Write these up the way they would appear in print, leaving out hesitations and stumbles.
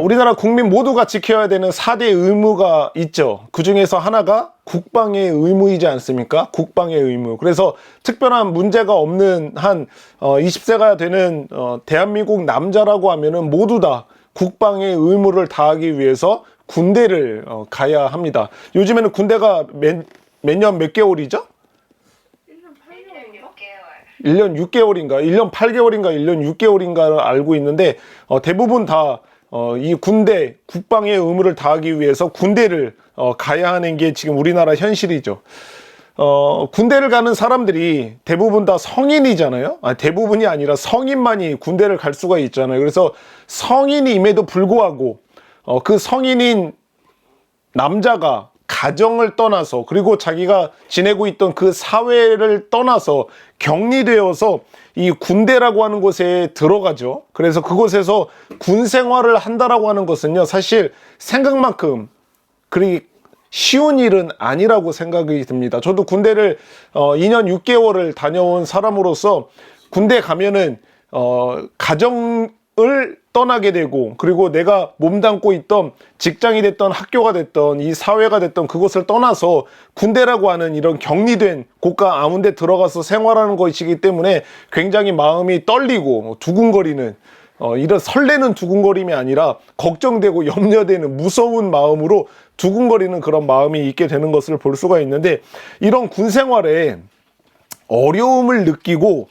우리나라 국민 모두가 지켜야 되는 4대 의무가 있죠. 그 중에서 하나가 국방의 의무이지 않습니까? 국방의 의무. 그래서 특별한 문제가 없는 한 20세가 되는 대한민국 남자라고 하면은 모두 다 국방의 의무를 다하기 위해서 군대를 가야 합니다. 요즘에는 군대가 몇 년 몇 개월이죠? 1년 6개월인가? 1년 8개월인가? 1년 6개월인가를 알고 있는데 대부분 다 이 군대, 국방의 의무를 다하기 위해서 군대를 가야 하는 게 지금 우리나라 현실이죠. 군대를 가는 사람들이 대부분 다 성인이잖아요. 대부분이 아니라 성인만이 군대를 갈 수가 있잖아요. 그래서 성인임에도 불구하고 그 성인인 남자가 가정을 떠나서 그리고 자기가 지내고 있던 그 사회를 떠나서 격리되어서 이 군대라고 하는 곳에 들어가죠. 그래서 그곳에서 군 생활을 한다라고 하는 것은요, 사실 생각만큼 그리 쉬운 일은 아니라고 생각이 듭니다. 저도 군대를 2년 6개월을 다녀온 사람으로서 군대 가면은 가정을 떠나게 되고, 그리고 내가 몸담고 있던 직장이 됐던 학교가 됐던 이 사회가 됐던 그곳을 떠나서 군대라고 하는 이런 격리된 곳과 아무 데 들어가서 생활하는 것이기 때문에 굉장히 마음이 떨리고 두근거리는 이런 설레는 두근거림이 아니라 걱정되고 염려되는 무서운 마음으로 두근거리는 그런 마음이 있게 되는 것을 볼 수가 있는데, 이런 군 생활에 어려움을 느끼고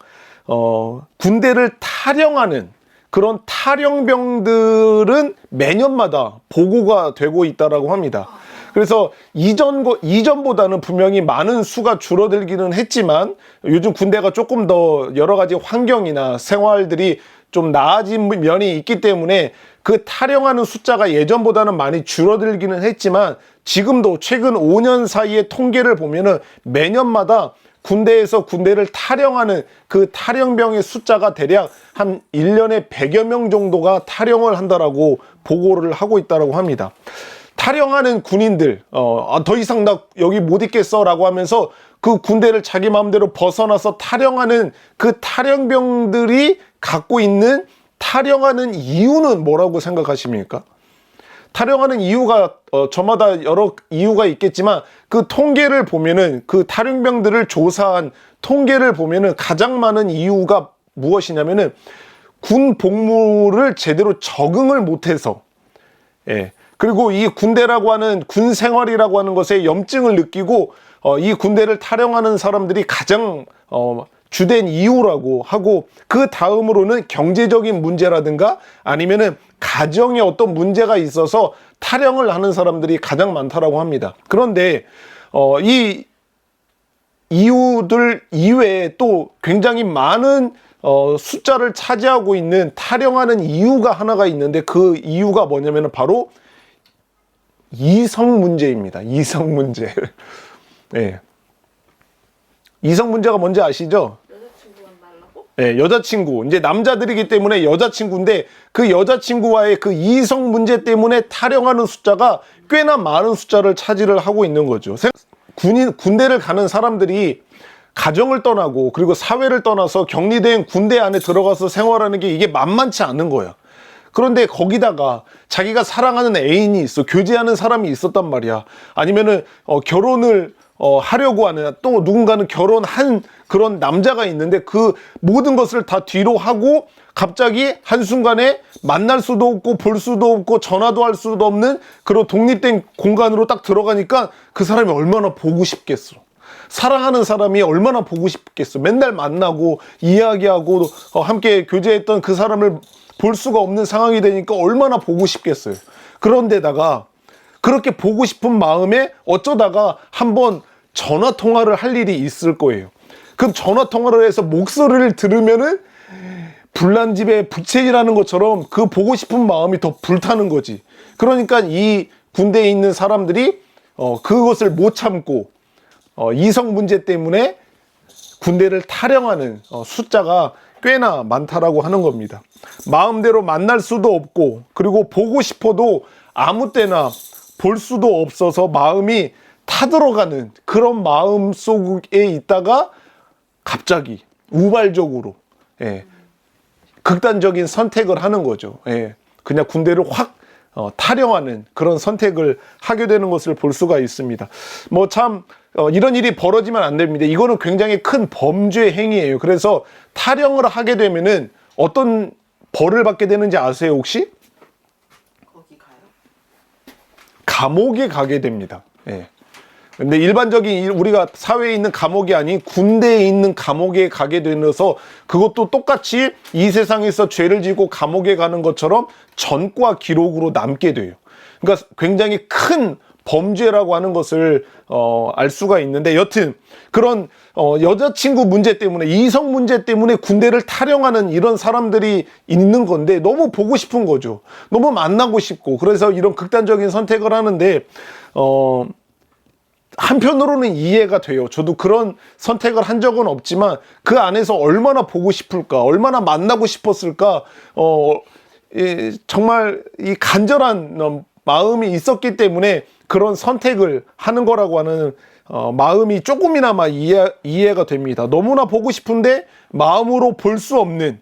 군대를 탈영하는 그런 탈영병들은 매년마다 보고가 되고 있다라고 합니다. 그래서 이전보다는 분명히 많은 수가 줄어들기는 했지만 요즘 군대가 조금 더 여러 가지 환경이나 생활들이 좀 나아진 면이 있기 때문에 그 탈영하는 숫자가 예전보다는 많이 줄어들기는 했지만 지금도 최근 5년 사이의 통계를 보면은 매년마다 군대에서 군대를 탈영하는 그 탈영병의 숫자가 대략 한 1년에 100여 명 정도가 탈영을 한다라고 보고를 하고 있다라고 합니다. 탈영하는 군인들, 더 이상 나 여기 못 있겠어 라고 하면서 그 군대를 자기 마음대로 벗어나서 탈영하는 그 탈영병들이 갖고 있는 탈영하는 이유는 뭐라고 생각하십니까? 탈영하는 이유가 저마다 여러 이유가 있겠지만 그 통계를 보면은, 그 탈영병들을 조사한 통계를 보면은 가장 많은 이유가 무엇이냐면은 군 복무를 제대로 적응을 못해서, 그리고 이 군대라고 하는 군 생활이라고 하는 것에 염증을 느끼고 이 군대를 탈영하는 사람들이 가장 주된 이유라고 하고, 그 다음으로는 경제적인 문제라든가 아니면은 가정에 어떤 문제가 있어서 탈영을 하는 사람들이 가장 많다라고 합니다. 그런데 이 이유들 이외에 또 굉장히 많은 숫자를 차지하고 있는 탈영하는 이유가 하나가 있는데, 그 이유가 뭐냐면 바로 이성 문제입니다. 이성 문제. 네. 이성 문제가 뭔지 아시죠? 여자친구. 이제 남자들이기 때문에 여자친구인데 그 여자친구와의 그 이성 문제 때문에 탈영하는 숫자가 꽤나 많은 숫자를 차지를 하고 있는 거죠. 군대를 가는 사람들이 가정을 떠나고 그리고 사회를 떠나서 격리된 군대 안에 들어가서 생활하는 게 이게 만만치 않은 거야. 그런데 거기다가 자기가 사랑하는 애인이 있어, 교제하는 사람이 있었단 말이야. 아니면은 결혼을 하려고 하는, 또 누군가는 결혼한 그런 남자가 있는데 그 모든 것을 다 뒤로 하고 갑자기 한순간에 만날 수도 없고 볼 수도 없고 전화도 할 수도 없는 그런 독립된 공간으로 딱 들어가니까 그 사람이 얼마나 보고 싶겠어. 사랑하는 사람이 얼마나 보고 싶겠어. 맨날 만나고 이야기하고 함께 교제했던 그 사람을 볼 수가 없는 상황이 되니까 얼마나 보고 싶겠어요. 그런데다가 그렇게 보고 싶은 마음에 어쩌다가 한번 전화 통화를 할 일이 있을 거예요. 그럼 전화 통화를 해서 목소리를 들으면은 불난 집에 부채질하는 것처럼 그 보고 싶은 마음이 더 불타는 거지. 그러니까 이 군대에 있는 사람들이 그것을 못 참고 이성 문제 때문에 군대를 탈영하는 숫자가 꽤나 많다라고 하는 겁니다. 마음대로 만날 수도 없고 그리고 보고 싶어도 아무 때나 볼 수도 없어서 마음이 타들어가는 그런 마음 속에 있다가 갑자기 우발적으로 극단적인 선택을 하는 거죠. 그냥 군대를 확 타령하는 그런 선택을 하게 되는 것을 볼 수가 있습니다. 뭐 참 이런 일이 벌어지면 안 됩니다. 이거는 굉장히 큰 범죄 행위예요. 그래서 타령을 하게 되면은 어떤 벌을 받게 되는지 아세요, 혹시? 거기 가요? 감옥에 가게 됩니다. 예. 근데 일반적인 우리가 사회에 있는 감옥이 아닌 군대에 있는 감옥에 가게 되면서 그것도 똑같이 이 세상에서 죄를 지고 감옥에 가는 것처럼 전과 기록으로 남게 돼요. 그러니까 굉장히 큰 범죄라고 하는 것을 알 수가 있는데, 여튼 그런 여자친구 문제 때문에, 이성 문제 때문에 군대를 타령하는 이런 사람들이 있는 건데 너무 보고 싶은 거죠. 너무 만나고 싶고, 그래서 이런 극단적인 선택을 하는데 한편으로는 이해가 돼요. 저도 그런 선택을 한 적은 없지만 그 안에서 얼마나 보고 싶을까, 얼마나 만나고 싶었을까, 정말 이 간절한 마음이 있었기 때문에 그런 선택을 하는 거라고 하는 마음이 조금이나마 이해가 됩니다. 너무나 보고 싶은데 마음으로 볼 수 없는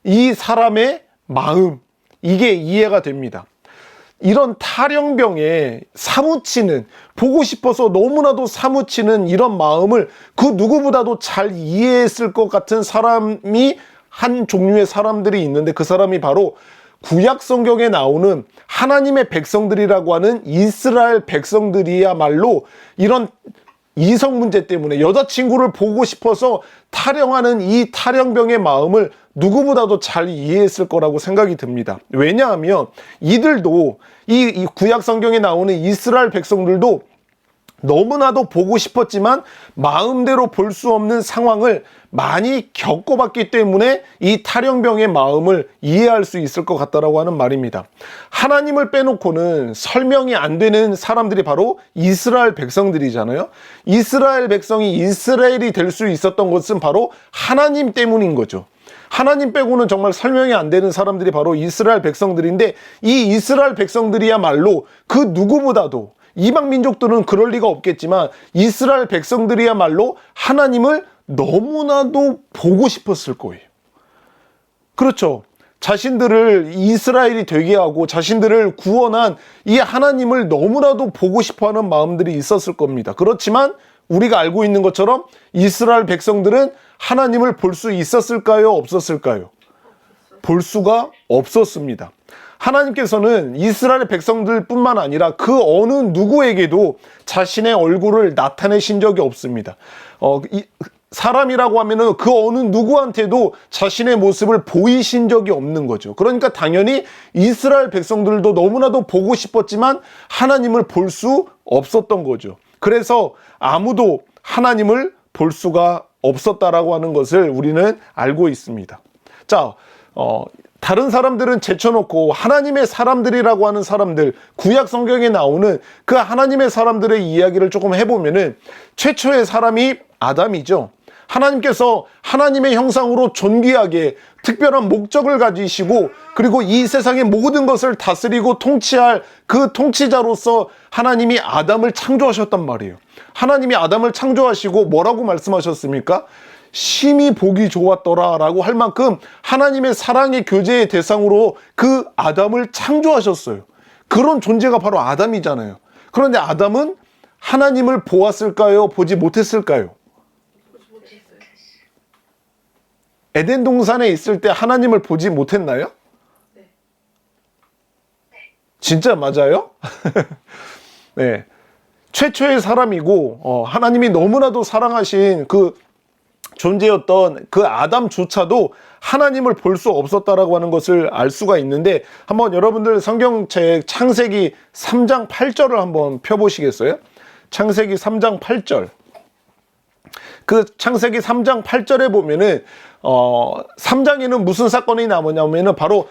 이 사람의 마음, 이게 이해가 됩니다. 이런 타령병에 사무치는, 보고 싶어서 너무나도 사무치는 이런 마음을 그 누구보다도 잘 이해했을 것 같은 사람이, 한 종류의 사람들이 있는데, 그 사람이 바로 구약 성경에 나오는 하나님의 백성들이라고 하는 이스라엘 백성들이야말로 이런 이성 문제 때문에 여자친구를 보고 싶어서 타령하는 이 타령병의 마음을 누구보다도 잘 이해했을 거라고 생각이 듭니다. 왜냐하면 이들도 이 구약 성경에 나오는 이스라엘 백성들도 너무나도 보고 싶었지만 마음대로 볼 수 없는 상황을 많이 겪어봤기 때문에 이 타령병의 마음을 이해할 수 있을 것 같다라고 하는 말입니다. 하나님을 빼놓고는 설명이 안 되는 사람들이 바로 이스라엘 백성들이잖아요. 이스라엘 백성이 이스라엘이 될 수 있었던 것은 바로 하나님 때문인 거죠. 하나님 빼고는 정말 설명이 안 되는 사람들이 바로 이스라엘 백성들인데, 이 이스라엘 백성들이야말로 그 누구보다도, 이방 민족들은 그럴 리가 없겠지만 이스라엘 백성들이야말로 하나님을 너무나도 보고 싶었을 거예요. 그렇죠. 자신들을 이스라엘이 되게 하고 자신들을 구원한 이 하나님을 너무나도 보고 싶어하는 마음들이 있었을 겁니다. 그렇지만 우리가 알고 있는 것처럼 이스라엘 백성들은 하나님을 볼 수 있었을까요? 없었을까요? 볼 수가 없었습니다. 하나님께서는 이스라엘 백성들뿐만 아니라 그 어느 누구에게도 자신의 얼굴을 나타내신 적이 없습니다. 사람이라고 하면은 그 어느 누구한테도 자신의 모습을 보이신 적이 없는 거죠. 그러니까 당연히 이스라엘 백성들도 너무나도 보고 싶었지만 하나님을 볼 수 없었던 거죠. 그래서 아무도 하나님을 볼 수가 없었다라고 하는 것을 우리는 알고 있습니다. 자, 다른 사람들은 제쳐놓고 하나님의 사람들이라고 하는 사람들, 구약 성경에 나오는 그 하나님의 사람들의 이야기를 조금 해보면은, 최초의 사람이 아담이죠. 하나님께서 하나님의 형상으로 존귀하게 특별한 목적을 가지시고, 그리고 이 세상의 모든 것을 다스리고 통치할 그 통치자로서 하나님이 아담을 창조하셨단 말이에요. 하나님이 아담을 창조하시고 뭐라고 말씀하셨습니까? 심히 보기 좋았더라 라고 할 만큼 하나님의 사랑의 교제의 대상으로 그 아담을 창조하셨어요. 그런 존재가 바로 아담이잖아요. 그런데 아담은 하나님을 보았을까요? 보지 못했을까요? 에덴 동산에 있을 때 하나님을 보지 못했나요? 네. 진짜 맞아요? 네. 최초의 사람이고 하나님이 너무나도 사랑하신 그 존재였던 그 아담조차도 하나님을 볼 수 없었다라고 하는 것을 알 수가 있는데, 한번 여러분들 성경책 창세기 3장 8절을 한번 펴보시겠어요? 창세기 3장 8절. 그 창세기 3장 8절에 보면은 3장에는 무슨 사건이 나오냐면은 바로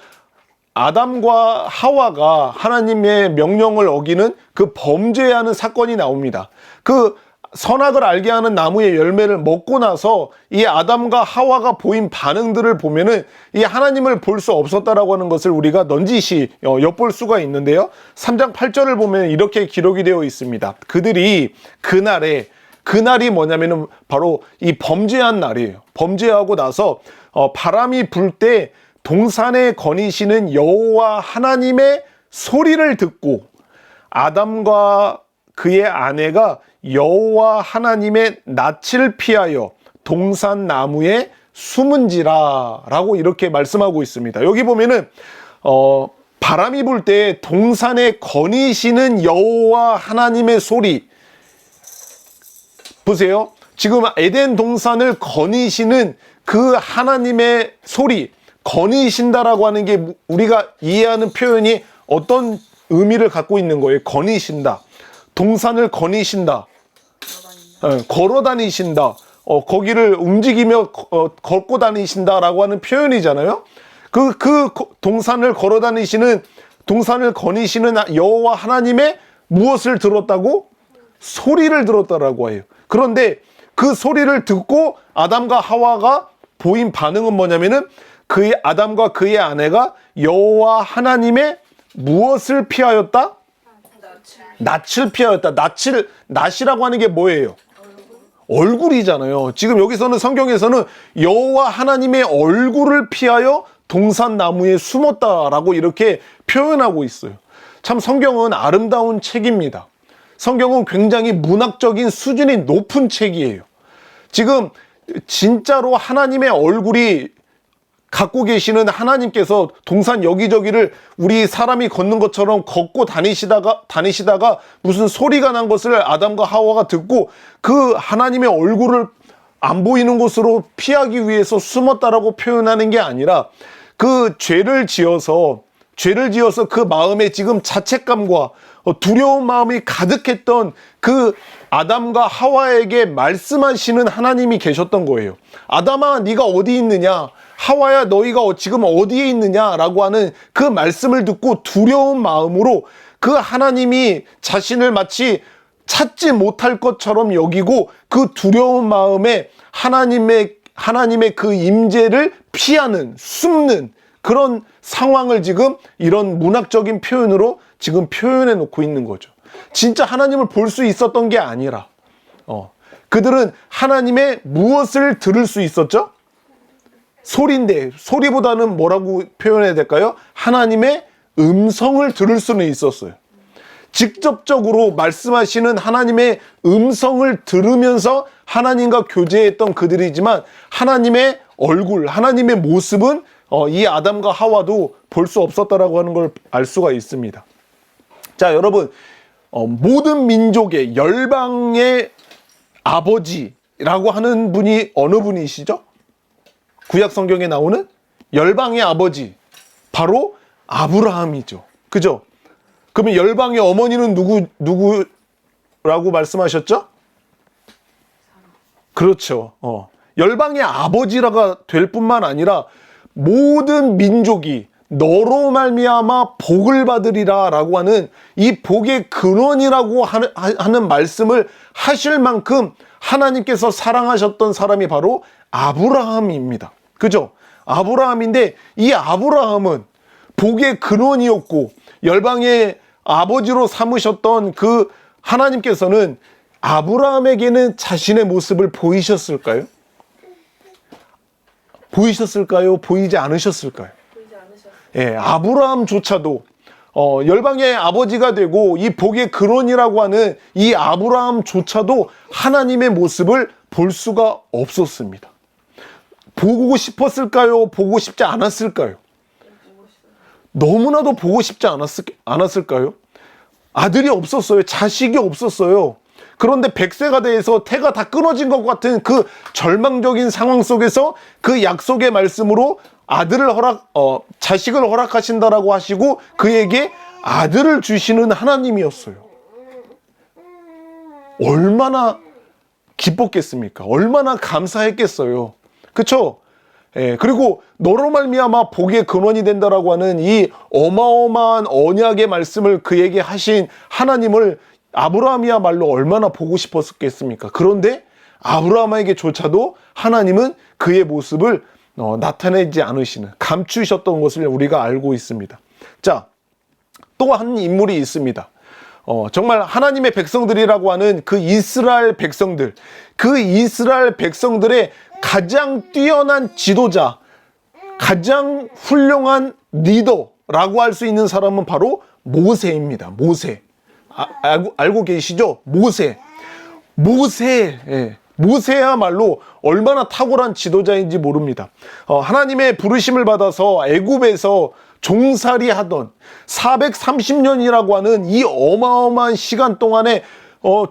아담과 하와가 하나님의 명령을 어기는 그 범죄하는 사건이 나옵니다. 그 선악을 알게 하는 나무의 열매를 먹고 나서 이 아담과 하와가 보인 반응들을 보면은 이 하나님을 볼 수 없었다라고 하는 것을 우리가 넌지시 엿볼 수가 있는데요. 3장 8절을 보면 이렇게 기록이 되어 있습니다. 그들이 그날이 뭐냐면은 바로 이 범죄한 날이에요. 범죄하고 나서 바람이 불 때 동산에 거니시는 여호와 하나님의 소리를 듣고 아담과 그의 아내가 여호와 하나님의 낯을 피하여 동산 나무에 숨은지라 라고 이렇게 말씀하고 있습니다. 여기 보면은 바람이 불 때 동산에 거니시는 여호와 하나님의 소리, 보세요. 지금 에덴 동산을 거니시는 그 하나님의 소리, 거니신다라고 하는 게 우리가 이해하는 표현이 어떤 의미를 갖고 있는 거예요? 거니신다, 동산을 거니신다, 걸어 다니신다, 거기를 움직이며 걷고 다니신다라고 하는 표현이잖아요. 그 동산을 걸어 다니시는, 동산을 거니시는 여호와 하나님의 무엇을 들었다고? 소리를 들었다라고 해요. 그런데 그 소리를 듣고 아담과 하와가 보인 반응은 뭐냐면은 그의 아담과 그의 아내가 여호와 하나님의 무엇을 피하였다? 낯을 피하였다. 낯이라고 하는 게 뭐예요? 얼굴이잖아요. 지금 여기서는 성경에서는 여호와 하나님의 얼굴을 피하여 동산 나무에 숨었다라고 이렇게 표현하고 있어요. 참 성경은 아름다운 책입니다. 성경은 굉장히 문학적인 수준이 높은 책이에요. 지금 진짜로 하나님의 얼굴이 갖고 계시는 하나님께서 동산 여기저기를 우리 사람이 걷는 것처럼 걷고 다니시다가 무슨 소리가 난 것을 아담과 하와가 듣고 그 하나님의 얼굴을 안 보이는 곳으로 피하기 위해서 숨었다라고 표현하는 게 아니라 그 죄를 지어서 그 마음에 지금 자책감과 두려운 마음이 가득했던 그 아담과 하와에게 말씀하시는 하나님이 계셨던 거예요. 아담아, 네가 어디 있느냐? 하와야, 너희가 지금 어디에 있느냐라고 하는 그 말씀을 듣고 두려운 마음으로 그 하나님이 자신을 마치 찾지 못할 것처럼 여기고 그 두려운 마음에 하나님의 그 임재를 피하는, 숨는 그런 상황을 지금 이런 문학적인 표현으로 지금 표현해 놓고 있는 거죠. 진짜 하나님을 볼 수 있었던 게 아니라 그들은 하나님의 무엇을 들을 수 있었죠? 소리인데, 소리보다는 뭐라고 표현해야 될까요? 하나님의 음성을 들을 수는 있었어요. 직접적으로 말씀하시는 하나님의 음성을 들으면서 하나님과 교제했던 그들이지만 하나님의 얼굴, 하나님의 모습은 이 아담과 하와도 볼 수 없었다라고 하는 걸 알 수가 있습니다. 자, 여러분, 모든 민족의 열방의 아버지라고 하는 분이 어느 분이시죠? 구약 성경에 나오는 열방의 아버지, 바로 아브라함이죠. 그죠? 그러면 열방의 어머니는 누구라고 말씀하셨죠? 그렇죠. 열방의 아버지라가 될 뿐만 아니라 모든 민족이 너로 말미암아 복을 받으리라 라고 하는 이 복의 근원이라고 하는 말씀을 하실 만큼 하나님께서 사랑하셨던 사람이 바로 아브라함입니다. 그죠? 아브라함인데 이 아브라함은 복의 근원이었고 열방의 아버지로 삼으셨던 그 하나님께서는 아브라함에게는 자신의 모습을 보이셨을까요? 보이셨을까요? 보이지 않으셨을까요? 보이지 않으셨어요. 예, 아브라함조차도 열방의 아버지가 되고 이 복의 근원이라고 하는 이 아브라함조차도 하나님의 모습을 볼 수가 없었습니다. 보고 싶었을까요? 보고 싶지 않았을까요? 너무나도 보고 싶지 않았을까요? 아들이 없었어요. 자식이 없었어요. 그런데 100세가 돼서 태가 다 끊어진 것 같은 그 절망적인 상황 속에서 그 약속의 말씀으로 자식을 허락하신다라고 하시고 그에게 아들을 주시는 하나님이었어요. 얼마나 기뻤겠습니까? 얼마나 감사했겠어요. 그쵸? 예, 그리고 너로 말미암아 복의 근원이 된다라고 하는 이 어마어마한 언약의 말씀을 그에게 하신 하나님을 아브라함이야말로 얼마나 보고 싶었겠습니까? 그런데 아브라함에게조차도 하나님은 그의 모습을 나타내지 않으시는, 감추셨던 것을 우리가 알고 있습니다. 자, 또 한 인물이 있습니다. 정말 하나님의 백성들이라고 하는 그 이스라엘 백성들, 그 이스라엘 백성들의 가장 뛰어난 지도자, 가장 훌륭한 리더라고 할 수 있는 사람은 바로 모세입니다. 모세. 알고 계시죠? 모세. 예. 모세야말로 얼마나 탁월한 지도자인지 모릅니다. 하나님의 부르심을 받아서 애굽에서 종살이 하던 430년이라고 하는 이 어마어마한 시간 동안에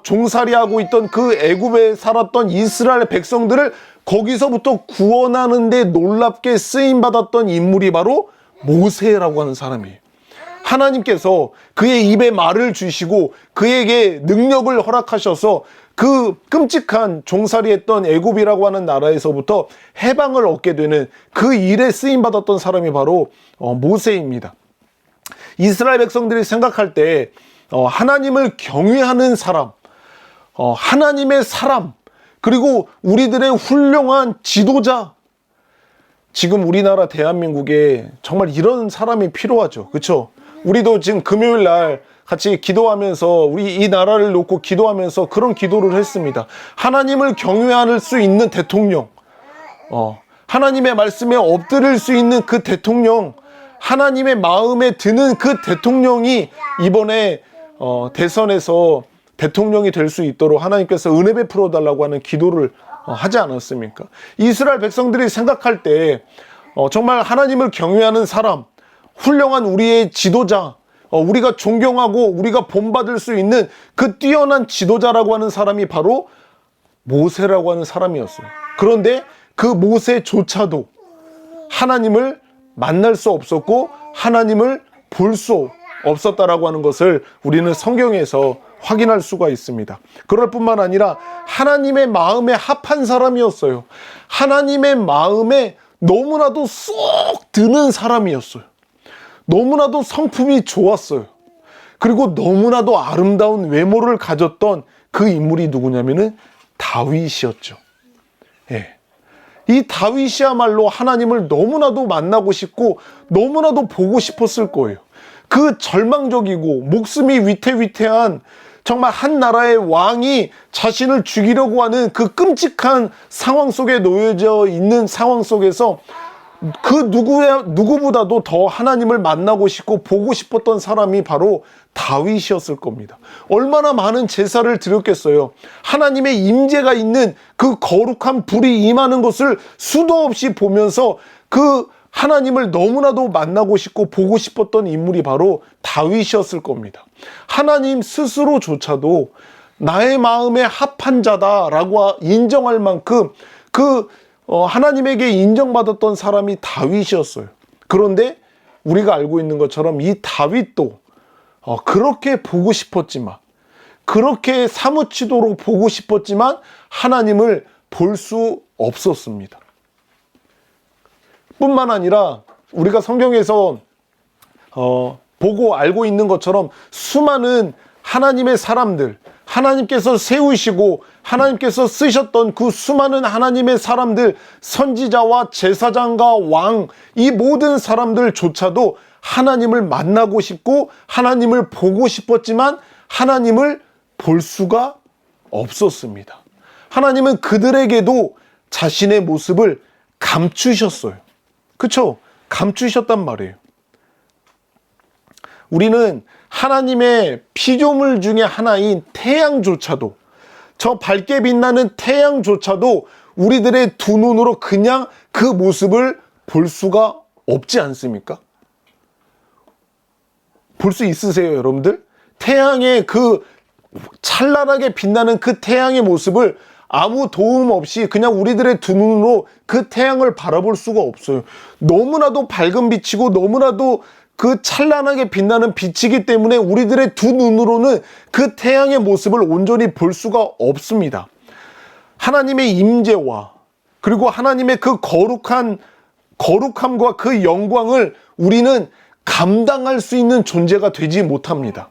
종살이하고 있던 그 애굽에 살았던 이스라엘 백성들을 거기서부터 구원하는 데 놀랍게 쓰임받았던 인물이 바로 모세라고 하는 사람이에요. 하나님께서 그의 입에 말을 주시고 그에게 능력을 허락하셔서 그 끔찍한 종살이했던 애굽이라고 하는 나라에서부터 해방을 얻게 되는 그 일에 쓰임받았던 사람이 바로 모세입니다. 이스라엘 백성들이 생각할 때 하나님을 경외하는 사람, 하나님의 사람, 그리고 우리들의 훌륭한 지도자, 지금 우리나라 대한민국에 정말 이런 사람이 필요하죠. 그렇죠? 우리도 지금 금요일 날 같이 기도하면서 우리 이 나라를 놓고 기도하면서 그런 기도를 했습니다. 하나님을 경외할 수 있는 대통령, 하나님의 말씀에 엎드릴 수 있는 그 대통령, 하나님의 마음에 드는 그 대통령이 이번에 대선에서 대통령이 될 수 있도록 하나님께서 은혜 베풀어 달라고 하는 기도를 하지 않았습니까? 이스라엘 백성들이 생각할 때 정말 하나님을 경외하는 사람, 훌륭한 우리의 지도자, 우리가 존경하고 우리가 본받을 수 있는 그 뛰어난 지도자라고 하는 사람이 바로 모세라고 하는 사람이었어요. 그런데 그 모세조차도 하나님을 만날 수 없었고 하나님을 볼 수 없었다라고 하는 것을 우리는 성경에서 확인할 수가 있습니다. 그럴 뿐만 아니라 하나님의 마음에 합한 사람이었어요. 하나님의 마음에 너무나도 쏙 드는 사람이었어요. 너무나도 성품이 좋았어요. 그리고 너무나도 아름다운 외모를 가졌던 그 인물이 누구냐면은 다윗이었죠. 예. 이 다윗이야말로 하나님을 너무나도 만나고 싶고 너무나도 보고 싶었을 거예요. 그 절망적이고 목숨이 위태위태한 정말 한 나라의 왕이 자신을 죽이려고 하는 그 끔찍한 상황 속에 놓여져 있는 상황 속에서 그 누구보다도 더 하나님을 만나고 싶고 보고 싶었던 사람이 바로 다윗이었을 겁니다. 얼마나 많은 제사를 드렸겠어요. 하나님의 임재가 있는 그 거룩한 불이 임하는 것을 수도 없이 보면서 그 하나님을 너무나도 만나고 싶고 보고 싶었던 인물이 바로 다윗이었을 겁니다. 하나님 스스로조차도 나의 마음에 합한 자다라고 인정할 만큼 하나님에게 인정받았던 사람이 다윗이었어요. 그런데 우리가 알고 있는 것처럼 이 다윗도 그렇게 보고 싶었지만, 그렇게 사무치도록 보고 싶었지만 하나님을 볼 수 없었습니다. 뿐만 아니라 우리가 성경에서 보고 알고 있는 것처럼 수많은 하나님의 사람들, 하나님께서 세우시고 하나님께서 쓰셨던 그 수많은 하나님의 사람들, 선지자와 제사장과 왕, 이 모든 사람들조차도 하나님을 만나고 싶고 하나님을 보고 싶었지만 하나님을 볼 수가 없었습니다. 하나님은 그들에게도 자신의 모습을 감추셨어요. 그렇죠? 감추셨단 말이에요. 우리는 하나님의 피조물 중에 하나인 태양조차도, 저 밝게 빛나는 태양조차도 우리들의 두 눈으로 그냥 그 모습을 볼 수가 없지 않습니까? 볼 수 있으세요, 여러분들? 태양의 그 찬란하게 빛나는 그 태양의 모습을 아무 도움 없이 그냥 우리들의 두 눈으로 그 태양을 바라볼 수가 없어요. 너무나도 밝은 빛이고 너무나도 그 찬란하게 빛나는 빛이기 때문에 우리들의 두 눈으로는 그 태양의 모습을 온전히 볼 수가 없습니다. 하나님의 임재와 그리고 하나님의 그 거룩함과 그 영광을 우리는 감당할 수 있는 존재가 되지 못합니다.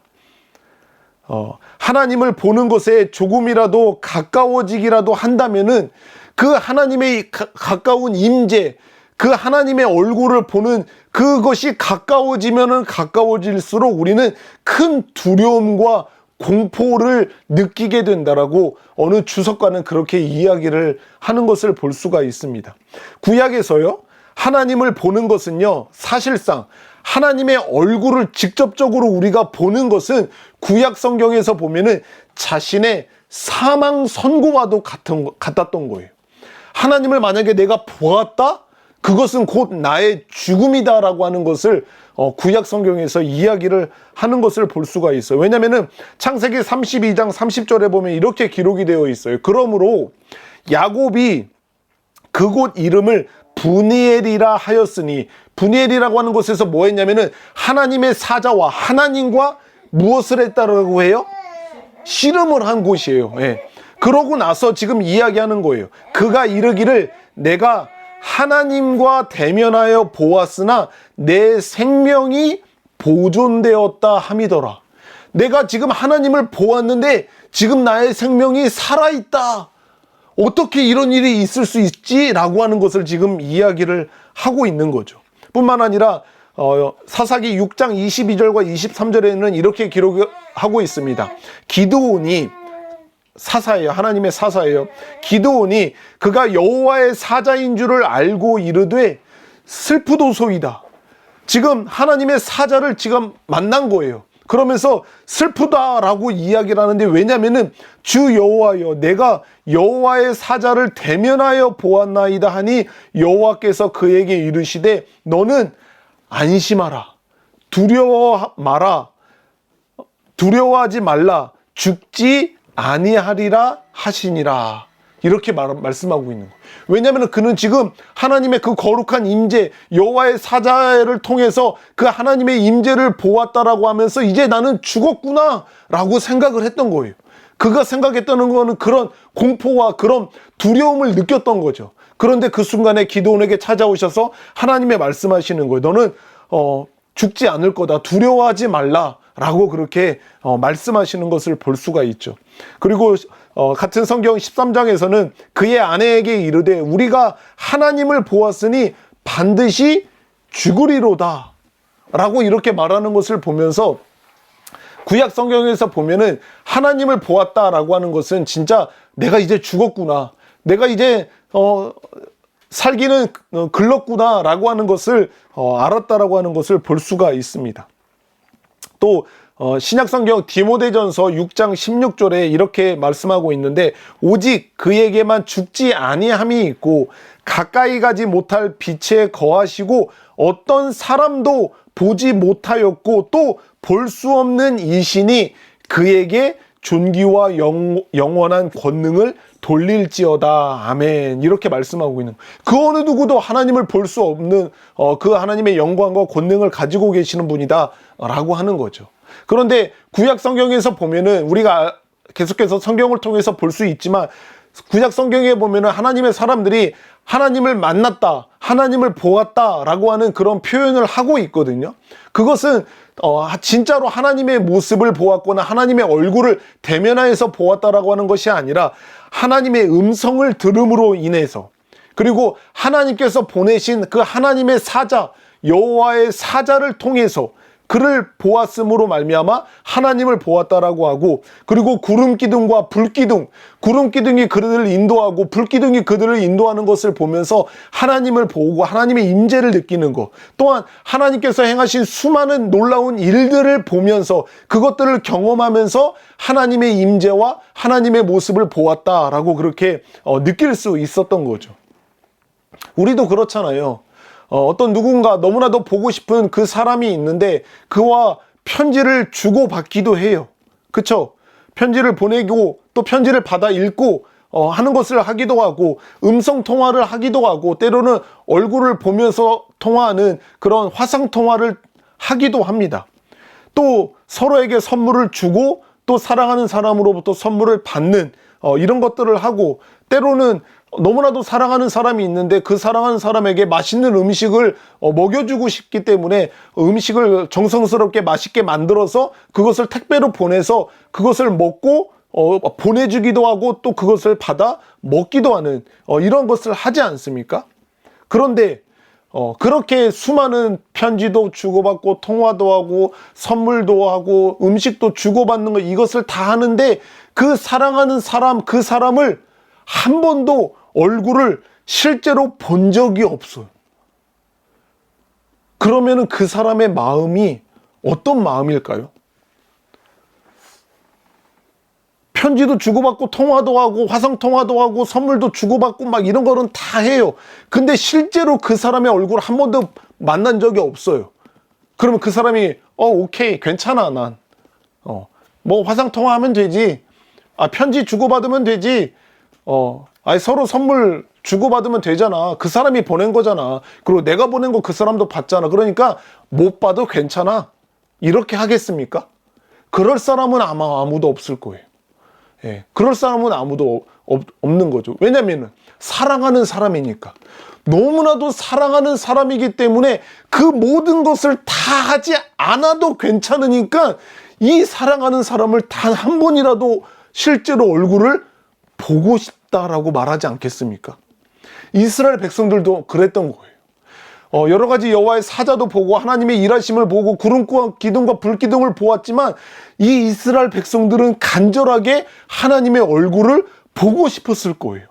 하나님을 보는 것에 조금이라도 가까워지기라도 한다면은 그 하나님의 가까운 임재, 그 하나님의 얼굴을 보는 그것이 가까워지면은 가까워질수록 우리는 큰 두려움과 공포를 느끼게 된다라고 어느 주석가는 그렇게 이야기를 하는 것을 볼 수가 있습니다. 구약에서요, 하나님을 보는 것은요, 사실상 하나님의 얼굴을 직접적으로 우리가 보는 것은 구약 성경에서 보면은 자신의 사망 선고와도 같았던 거예요. 하나님을 만약에 내가 보았다? 그것은 곧 나의 죽음이다라고 하는 것을 구약 성경에서 이야기를 하는 것을 볼 수가 있어요. 왜냐하면은 창세기 32장 30절에 보면 이렇게 기록이 되어 있어요. 그러므로 야곱이 그곳 이름을 브니엘이라 하였으니, 브니엘이라고 하는 곳에서 뭐 했냐면은 하나님의 사자와 하나님과 무엇을 했다라고 해요? 씨름을 한 곳이에요. 예. 그러고 나서 지금 이야기하는 거예요. 그가 이르기를 내가 하나님과 대면하여 보았으나 내 생명이 보존되었다 함이더라. 내가 지금 하나님을 보았는데 지금 나의 생명이 살아있다. 어떻게 이런 일이 있을 수 있지? 라고 하는 것을 지금 이야기를 하고 있는 거죠. 뿐만 아니라 사사기 6장 22절과 23절에는 이렇게 기록하고 있습니다. 기드온이, 사사예요. 하나님의 사사예요. 기드온이 그가 여호와의 사자인 줄을 알고 이르되 슬프도소이다. 지금 하나님의 사자를 지금 만난 거예요. 그러면서 슬프다라고 이야기를 하는데, 왜냐면은 주 여호와여 내가 여호와의 사자를 대면하여 보았나이다 하니 여호와께서 그에게 이르시되 너는 안심하라, 두려워하지 말라, 죽지 아니하리라 하시니라. 이렇게 말씀하고 있는 거예요. 왜냐하면 그는 지금 하나님의 그 거룩한 임재, 여호와의 사자를 통해서 그 하나님의 임재를 보았다라고 하면서 이제 나는 죽었구나 라고 생각을 했던 거예요. 그가 생각했다는 거는 그런 공포와 그런 두려움을 느꼈던 거죠. 그런데 그 순간에 기드온에게 찾아오셔서 하나님의 말씀하시는 거예요. 너는 죽지 않을 거다, 두려워하지 말라 라고 그렇게 말씀하시는 것을 볼 수가 있죠. 그리고 같은 성경 13장에서는 그의 아내에게 이르되 우리가 하나님을 보았으니 반드시 죽으리로다 라고 이렇게 말하는 것을 보면서, 구약 성경에서 보면은 하나님을 보았다라고 하는 것은 진짜 내가 이제 죽었구나, 내가 이제 살기는 글렀구나 라고 하는 것을 알았다라고 하는 것을 볼 수가 있습니다. 또 신약성경 디모데전서 6장 16절에 이렇게 말씀하고 있는데 오직 그에게만 죽지 아니함이 있고 가까이 가지 못할 빛에 거하시고 어떤 사람도 보지 못하였고 또 볼 수 없는 이신이 그에게 존귀와 영원한 권능을 돌릴지어다. 아멘. 이렇게 말씀하고 있는, 그 어느 누구도 하나님을 볼 수 없는 그 하나님의 영광과 권능을 가지고 계시는 분이다 라고 하는 거죠. 그런데 구약 성경에서 보면은 우리가 계속해서 성경을 통해서 볼 수 있지만, 구약 성경에 보면은 하나님의 사람들이 하나님을 만났다, 하나님을 보았다 라고 하는 그런 표현을 하고 있거든요. 그것은 진짜로 하나님의 모습을 보았거나 하나님의 얼굴을 대면하여서 보았다라고 하는 것이 아니라 하나님의 음성을 들음으로 인해서, 그리고 하나님께서 보내신 그 하나님의 사자, 여호와의 사자를 통해서 그를 보았음으로 말미암아 하나님을 보았다라고 하고, 그리고 구름 기둥과 불 기둥, 구름 기둥이 그들을 인도하고 불 기둥이 그들을 인도하는 것을 보면서 하나님을 보고 하나님의 임재를 느끼는 것, 또한 하나님께서 행하신 수많은 놀라운 일들을 보면서 그것들을 경험하면서 하나님의 임재와 하나님의 모습을 보았다라고 그렇게 느낄 수 있었던 거죠. 우리도 그렇잖아요. 어떤 누군가 너무나도 보고 싶은 그 사람이 있는데 그와 편지를 주고받기도 해요. 그쵸? 편지를 보내고 또 편지를 받아 읽고 하는 것을 하기도 하고, 음성 통화를 하기도 하고, 때로는 얼굴을 보면서 통화하는 그런 화상 통화를 하기도 합니다. 또 서로에게 선물을 주고 또 사랑하는 사람으로부터 선물을 받는 이런 것들을 하고, 때로는 너무나도 사랑하는 사람이 있는데 그 사랑하는 사람에게 맛있는 음식을 먹여주고 싶기 때문에 음식을 정성스럽게 맛있게 만들어서 그것을 택배로 보내서 그것을 먹고 보내주기도 하고 또 그것을 받아 먹기도 하는 이런 것을 하지 않습니까? 그런데 그렇게 수많은 편지도 주고받고 통화도 하고 선물도 하고 음식도 주고받는 것, 이것을 다 하는데 그 사랑하는 사람, 그 사람을 한 번도 얼굴을 실제로 본 적이 없어요. 그러면은 그 사람의 마음이 어떤 마음일까요? 편지도 주고받고 통화도 하고 화상통화도 하고 선물도 주고받고 막 이런 거는 다 해요. 근데 실제로 그 사람의 얼굴 한 번도 만난 적이 없어요. 그러면 그 사람이 오케이 괜찮아 난 뭐 화상통화하면 되지, 편지 주고받으면 되지, 서로 선물 주고받으면 되잖아, 그 사람이 보낸 거잖아, 그리고 내가 보낸 거 그 사람도 봤잖아, 그러니까 못 봐도 괜찮아, 이렇게 하겠습니까? 그럴 사람은 아마 아무도 없을 거예요. 예, 그럴 사람은 아무도 없는 거죠. 왜냐면은 사랑하는 사람이니까. 너무나도 사랑하는 사람이기 때문에 그 모든 것을 다 하지 않아도 괜찮으니까 이 사랑하는 사람을 단 한 번이라도 실제로 얼굴을 보고 싶다라고 말하지 않겠습니까? 이스라엘 백성들도 그랬던 거예요. 여러 가지 여호와의 사자도 보고 하나님의 일하심을 보고 구름과 기둥과 불기둥을 보았지만 이 이스라엘 백성들은 간절하게 하나님의 얼굴을 보고 싶었을 거예요.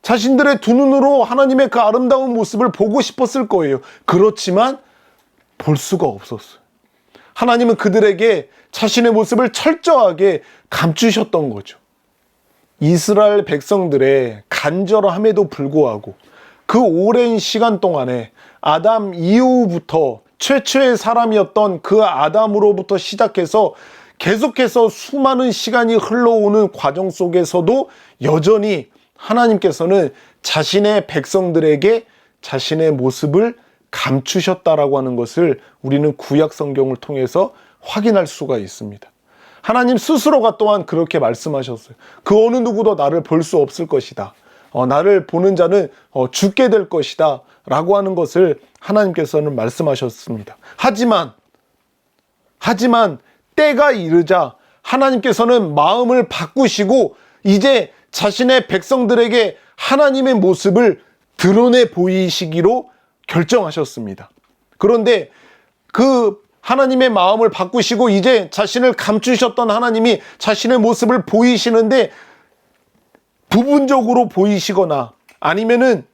자신들의 두 눈으로 하나님의 그 아름다운 모습을 보고 싶었을 거예요. 그렇지만 볼 수가 없었어요. 하나님은 그들에게 자신의 모습을 철저하게 감추셨던 거죠. 이스라엘 백성들의 간절함에도 불구하고 그 오랜 시간 동안에 아담 이후부터 최초의 사람이었던 그 아담으로부터 시작해서 계속해서 수많은 시간이 흘러오는 과정 속에서도 여전히 하나님께서는 자신의 백성들에게 자신의 모습을 감추셨다라고 하는 것을 우리는 구약 성경을 통해서 확인할 수가 있습니다. 하나님 스스로가 또한 그렇게 말씀하셨어요. 그 어느 누구도 나를 볼 수 없을 것이다. 나를 보는 자는 죽게 될 것이다 라고 하는 것을 하나님께서는 말씀하셨습니다. 하지만 때가 이르자 하나님께서는 마음을 바꾸시고 이제 자신의 백성들에게 하나님의 모습을 드러내 보이시기로 결정하셨습니다. 그런데 그 하나님의 마음을 바꾸시고 이제 자신을 감추셨던 하나님이 자신의 모습을 보이시는데 부분적으로 보이시거나 아니면은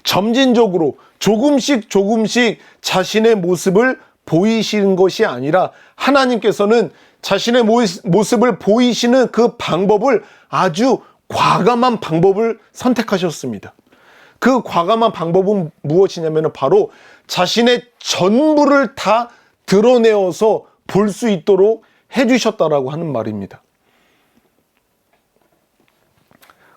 점진적으로 조금씩 자신의 모습을 보이시는 것이 아니라 하나님께서는 자신의 모습을 보이시는 그 방법을 아주 과감한 방법을 선택하셨습니다. 그 과감한 방법은 무엇이냐면 바로 자신의 전부를 다 드러내어서 볼 수 있도록 해주셨다라고 하는 말입니다.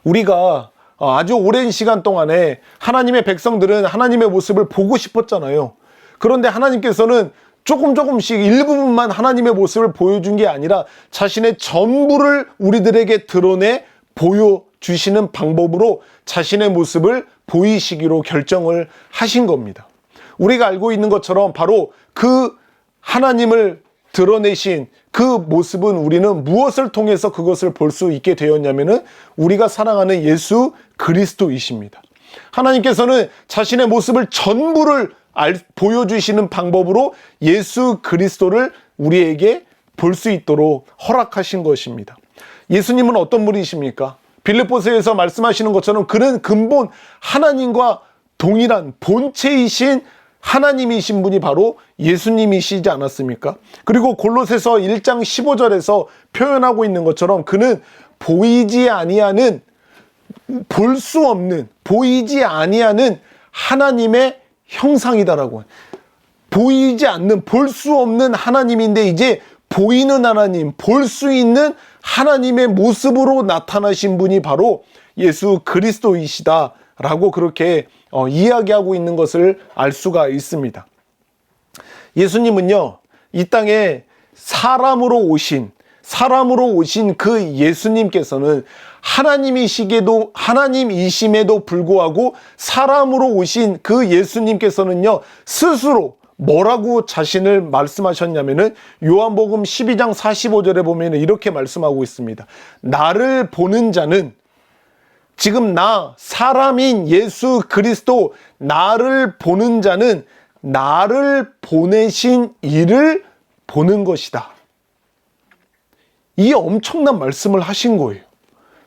우리가 아주 오랜 시간 동안에 하나님의 백성들은 하나님의 모습을 보고 싶었잖아요. 그런데 하나님께서는 조금씩 일부분만 하나님의 모습을 보여준 게 아니라 자신의 전부를 우리들에게 드러내 보여주시는 방법으로 자신의 모습을 보이시기로 결정을 하신 겁니다. 우리가 알고 있는 것처럼 바로 그 하나님을 드러내신 그 모습은 우리는 무엇을 통해서 그것을 볼 수 있게 되었냐면은 우리가 사랑하는 예수 그리스도이십니다. 하나님께서는 자신의 모습을 전부를 보여주시는 방법으로 예수 그리스도를 우리에게 볼 수 있도록 허락하신 것입니다. 예수님은 어떤 분이십니까? 빌립보서에서 말씀하시는 것처럼 그는 근본 하나님과 동일한 본체이신 하나님이신 분이 바로 예수님이시지 않았습니까? 그리고 골로새서 1장 15절에서 표현하고 있는 것처럼 그는 보이지 아니하는, 볼 수 없는, 보이지 아니하는 하나님의 형상이다라고. 보이지 않는, 볼 수 없는 하나님인데 이제 보이는 하나님, 볼 수 있는 하나님의 모습으로 나타나신 분이 바로 예수 그리스도이시다라고 그렇게 이야기하고 있는 것을 알 수가 있습니다. 예수님은요, 이 땅에 사람으로 오신 그 예수님께서는 하나님이심에도 불구하고 사람으로 오신 그 예수님께서는요, 스스로 뭐라고 자신을 말씀하셨냐면은 요한복음 12장 45절에 보면 이렇게 말씀하고 있습니다. 나를 보는 자는, 지금 사람인 예수 그리스도, 나를 보는 자는 나를 보내신 이를 보는 것이다. 이 엄청난 말씀을 하신 거예요.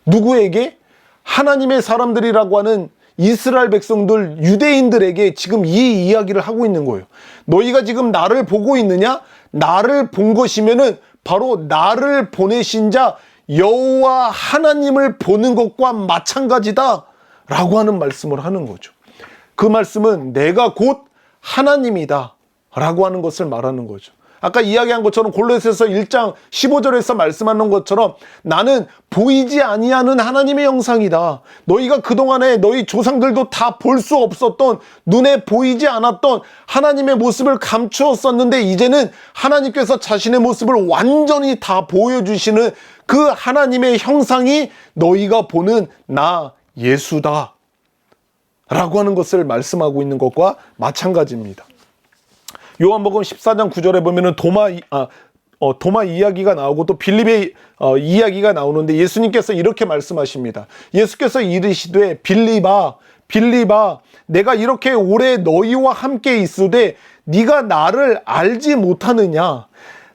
누구에게? 하나님의 사람들이라고 하는 이스라엘 백성들, 유대인들에게 지금 이 이야기를 하고 있는 거예요. 너희가 지금 나를 보고 있느냐? 나를 본 것이면은 바로 나를 보내신 자 여호와 하나님을 보는 것과 마찬가지다 라고 하는 말씀을 하는 거죠. 그 말씀은 내가 곧 하나님이다 라고 하는 것을 말하는 거죠. 아까 이야기한 것처럼 골로새서 1장 15절에서 말씀하는 것처럼 나는 보이지 아니하는 하나님의 형상이다. 너희가 그동안에 너희 조상들도 다 볼 수 없었던, 눈에 보이지 않았던 하나님의 모습을 감추었었는데 이제는 하나님께서 자신의 모습을 완전히 다 보여주시는 그 하나님의 형상이 너희가 보는 나 예수다 라고 하는 것을 말씀하고 있는 것과 마찬가지입니다. 요한복음 14장 9절에 보면은 도마 이야기가 나오고 또 빌립의 이야기가 나오는데 예수님께서 이렇게 말씀하십니다. 예수께서 이르시되 빌립아 내가 이렇게 오래 너희와 함께 있으되 네가 나를 알지 못하느냐?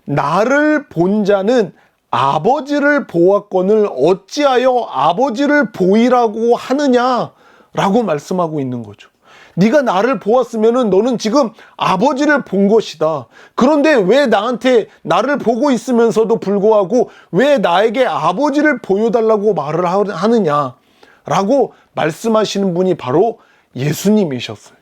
나를 본 자는 아버지를 보았거늘 어찌하여 아버지를 보이라고 하느냐? 라고 말씀하고 있는 거죠. 네가 나를 보았으면은 너는 지금 아버지를 본 것이다. 그런데 왜 나한테 나를 보고 있으면서도 불구하고 왜 나에게 아버지를 보여달라고 말을 하느냐? 라고 말씀하시는 분이 바로 예수님이셨어요.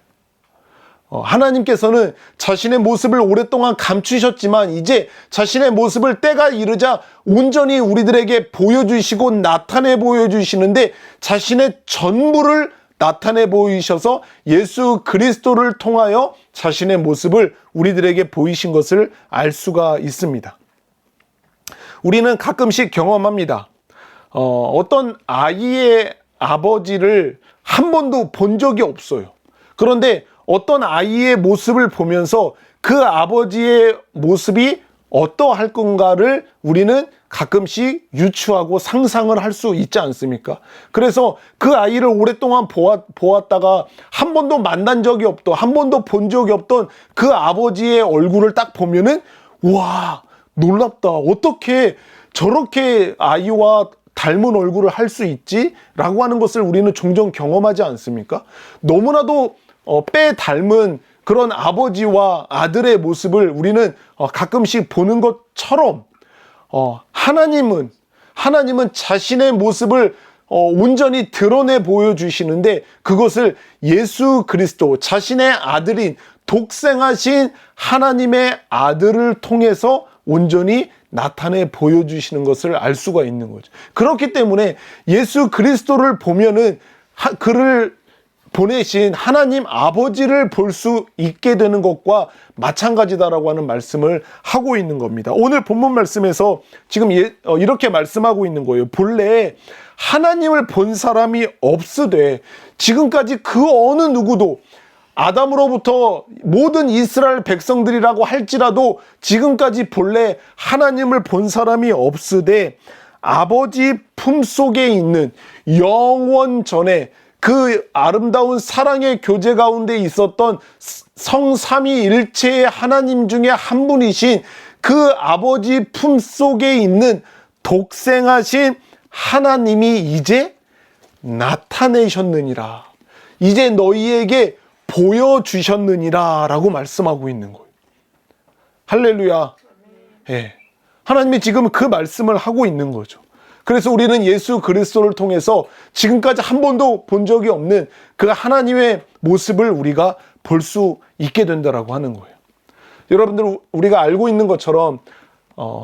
하나님께서는 자신의 모습을 오랫동안 감추셨지만 이제 자신의 모습을 때가 이르자 온전히 우리들에게 보여주시고 나타내 보여주시는데 자신의 전부를 나타내 보이셔서 예수 그리스도를 통하여 자신의 모습을 우리들에게 보이신 것을 알 수가 있습니다. 우리는 가끔씩 경험합니다. 어떤 아이의 아버지를 한 번도 본 적이 없어요. 그런데 어떤 아이의 모습을 보면서 그 아버지의 모습이 어떠할 건가를 우리는 가끔씩 유추하고 상상을 할 수 있지 않습니까? 그래서 그 아이를 오랫동안 보았다가 한 번도 만난 적이 없던, 한 번도 본 적이 없던 그 아버지의 얼굴을 딱 보면은 와, 놀랍다. 어떻게 저렇게 아이와 닮은 얼굴을 할 수 있지? 라고 하는 것을 우리는 종종 경험하지 않습니까? 너무나도 빼 닮은 그런 아버지와 아들의 모습을 우리는 가끔씩 보는 것처럼 하나님은 자신의 모습을 온전히 드러내 보여주시는데 그것을 예수 그리스도 자신의 아들인 독생하신 하나님의 아들을 통해서 온전히 나타내 보여주시는 것을 알 수가 있는 거죠. 그렇기 때문에 예수 그리스도를 보면은 그를 보내신 하나님 아버지를 볼 수 있게 되는 것과 마찬가지다라고 하는 말씀을 하고 있는 겁니다. 오늘 본문 말씀에서 지금 이렇게 말씀하고 있는 거예요. 본래 하나님을 본 사람이 없으되 지금까지 그 어느 누구도 아담으로부터 모든 이스라엘 백성들이라고 할지라도 지금까지 본래 하나님을 본 사람이 없으되 아버지 품속에 있는 영원 전에 그 아름다운 사랑의 교제 가운데 있었던 성삼위일체의 하나님 중에 한 분이신 그 아버지 품속에 있는 독생하신 하나님이 이제 나타내셨느니라. 이제 너희에게 보여주셨느니라 라고 말씀하고 있는 거예요. 할렐루야. 예. 하나님이 지금 그 말씀을 하고 있는 거죠. 그래서 우리는 예수 그리스도를 통해서 지금까지 한 번도 본 적이 없는 그 하나님의 모습을 우리가 볼 수 있게 된다라고 하는 거예요. 여러분들 우리가 알고 있는 것처럼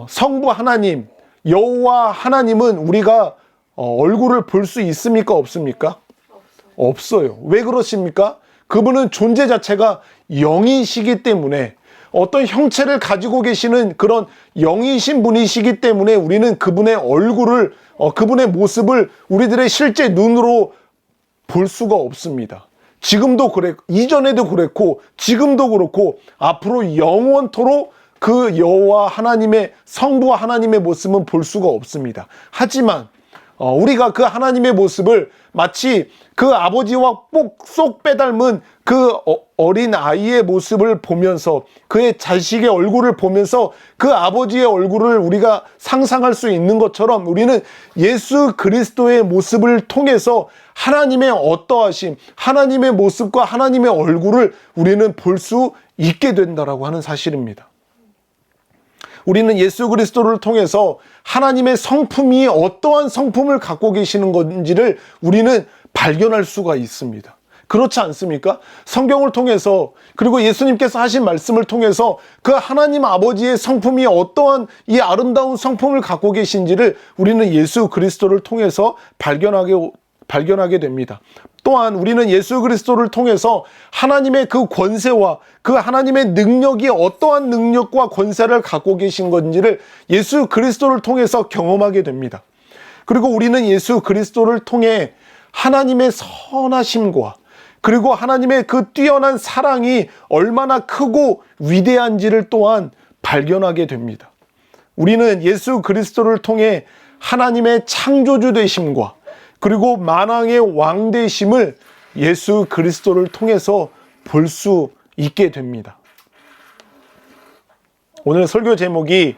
성부 하나님, 여호와 하나님은 우리가 얼굴을 볼 수 있습니까? 없습니까? 없어요. 왜 그러십니까? 그분은 존재 자체가 영이시기 때문에 어떤 형체를 가지고 계시는 그런 영이신 분이시기 때문에 우리는 그분의 얼굴을, 그분의 모습을 우리들의 실제 눈으로 볼 수가 없습니다. 지금도 이전에도 그랬고, 지금도 그렇고, 앞으로 영원토록 그 여호와 하나님의 성부와 하나님의 모습은 볼 수가 없습니다. 하지만 우리가 그 하나님의 모습을 마치 그 아버지와 쏙 빼닮은 그 어린 아이의 모습을 보면서, 그의 자식의 얼굴을 보면서 그 아버지의 얼굴을 우리가 상상할 수 있는 것처럼, 우리는 예수 그리스도의 모습을 통해서 하나님의 어떠하심, 하나님의 모습과 하나님의 얼굴을 우리는 볼 수 있게 된다라고 하는 사실입니다. 우리는 예수 그리스도를 통해서 하나님의 성품이 어떠한 성품을 갖고 계시는 건지를 우리는 발견할 수가 있습니다. 그렇지 않습니까? 성경을 통해서, 그리고 예수님께서 하신 말씀을 통해서 그 하나님 아버지의 성품이 어떠한 이 아름다운 성품을 갖고 계신지를 우리는 예수 그리스도를 통해서 발견하게 됩니다. 또한 우리는 예수 그리스도를 통해서 하나님의 그 권세와 그 하나님의 능력이 어떠한 능력과 권세를 갖고 계신 건지를 예수 그리스도를 통해서 경험하게 됩니다. 그리고 우리는 예수 그리스도를 통해 하나님의 선하심과, 그리고 하나님의 그 뛰어난 사랑이 얼마나 크고 위대한지를 또한 발견하게 됩니다. 우리는 예수 그리스도를 통해 하나님의 창조주 되심과, 그리고 만왕의 왕 되심을 예수 그리스도를 통해서 볼 수 있게 됩니다. 오늘 설교 제목이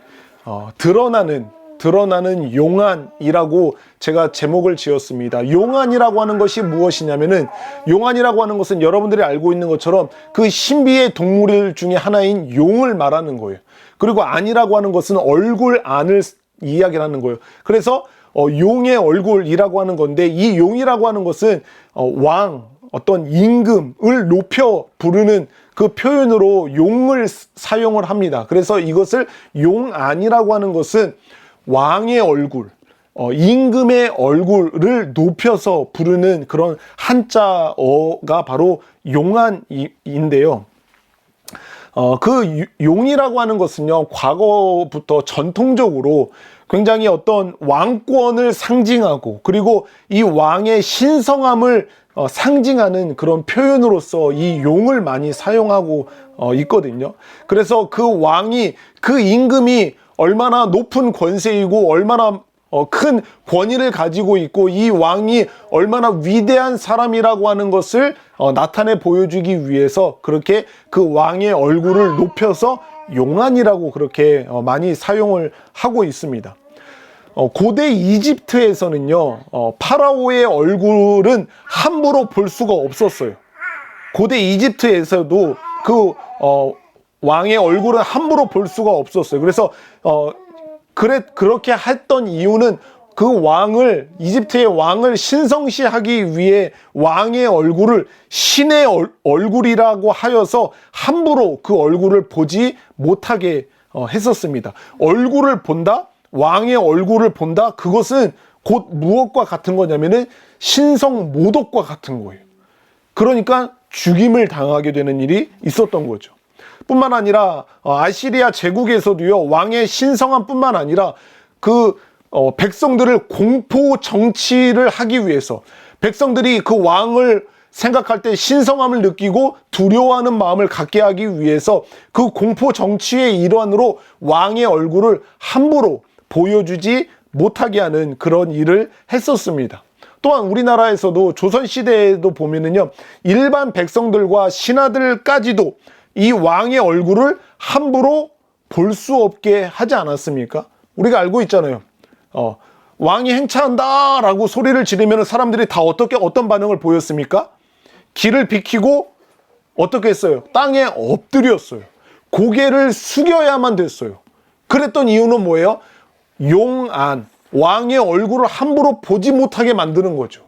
드러나는 용안이라고 제가 제목을 지었습니다. 용안이라고 하는 것이 무엇이냐면은, 용안이라고 하는 것은 여러분들이 알고 있는 것처럼 그 신비의 동물 중에 하나인 용을 말하는 거예요. 그리고 안이라고 하는 것은 얼굴 안을 이야기하는 거예요. 그래서 용의 얼굴이라고 하는 건데, 이 용이라고 하는 것은 왕, 어떤 임금을 높여 부르는 그 표현으로 용을 사용을 합니다. 그래서 이것을 용안이라고 하는 것은 왕의 얼굴, 임금의 얼굴을 높여서 부르는 그런 한자어가 바로 용안인데요. 그 용이라고 하는 것은요, 과거부터 전통적으로 굉장히 어떤 왕권을 상징하고, 그리고 이 왕의 신성함을 상징하는 그런 표현으로서 이 용을 많이 사용하고 있거든요. 그래서 그 왕이, 그 임금이 얼마나 높은 권세이고 얼마나 큰 권위를 가지고 있고, 이 왕이 얼마나 위대한 사람이라고 하는 것을 나타내 보여주기 위해서 그렇게 그 왕의 얼굴을 높여서 용안이라고 그렇게 많이 사용을 하고 있습니다. 고대 이집트에서는요, 파라오의 얼굴은 함부로 볼 수가 없었어요. 고대 이집트에서도 그 왕의 얼굴은 함부로 볼 수가 없었어요. 그래서 그렇게 했던 이유는 그 왕을, 이집트의 왕을 신성시하기 위해 왕의 얼굴을 신의 얼굴이라고 하여서 함부로 그 얼굴을 보지 못하게 했었습니다. 얼굴을 본다? 왕의 얼굴을 본다? 그것은 곧 무엇과 같은 거냐면은 신성 모독과 같은 거예요. 그러니까 죽임을 당하게 되는 일이 있었던 거죠. 뿐만 아니라 아시리아 제국에서도요, 왕의 신성함 뿐만 아니라 그 백성들을 공포 정치를 하기 위해서, 백성들이 그 왕을 생각할 때 신성함을 느끼고 두려워하는 마음을 갖게 하기 위해서 그 공포 정치의 일환으로 왕의 얼굴을 함부로 보여주지 못하게 하는 그런 일을 했었습니다. 또한 우리나라에서도 조선시대에도 보면은요, 일반 백성들과 신하들까지도 이 왕의 얼굴을 함부로 볼 수 없게 하지 않았습니까? 우리가 알고 있잖아요. 왕이 행차한다 라고 소리를 지르면 사람들이 다 어떤 반응을 보였습니까? 길을 비키고 어떻게 했어요? 땅에 엎드렸어요. 고개를 숙여야만 됐어요. 그랬던 이유는 뭐예요? 용안, 왕의 얼굴을 함부로 보지 못하게 만드는 거죠.